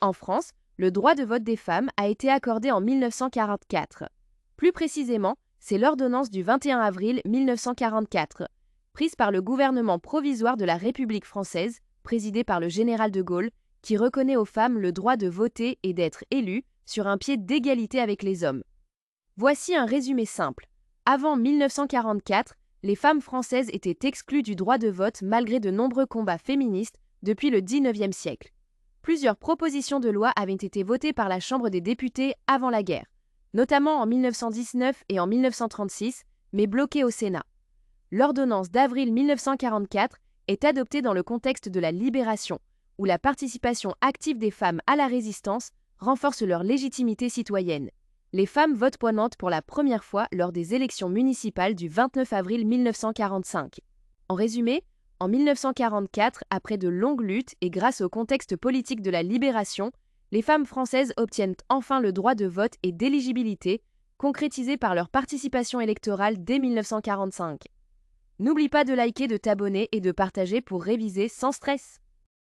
En France, le droit de vote des femmes a été accordé en 1944. Plus précisément, c'est l'ordonnance du 21 avril 1944, prise par le gouvernement provisoire de la République française, présidé par le général de Gaulle, qui reconnaît aux femmes le droit de voter et d'être élues sur un pied d'égalité avec les hommes. Voici un résumé simple. Avant 1944, les femmes françaises étaient exclues du droit de vote malgré de nombreux combats féministes depuis le XIXe siècle. Plusieurs propositions de loi avaient été votées par la Chambre des députés avant la guerre, notamment en 1919 et en 1936, mais bloquées au Sénat. L'ordonnance d'avril 1944 est adoptée dans le contexte de la Libération, où la participation active des femmes à la résistance renforce leur légitimité citoyenne. Les femmes votent poignantes pour la première fois lors des élections municipales du 29 avril 1945. En résumé, en 1944, après de longues luttes et grâce au contexte politique de la Libération, les femmes françaises obtiennent enfin le droit de vote et d'éligibilité, concrétisé par leur participation électorale dès 1945. N'oublie pas de liker, de t'abonner et de partager pour réviser sans stress.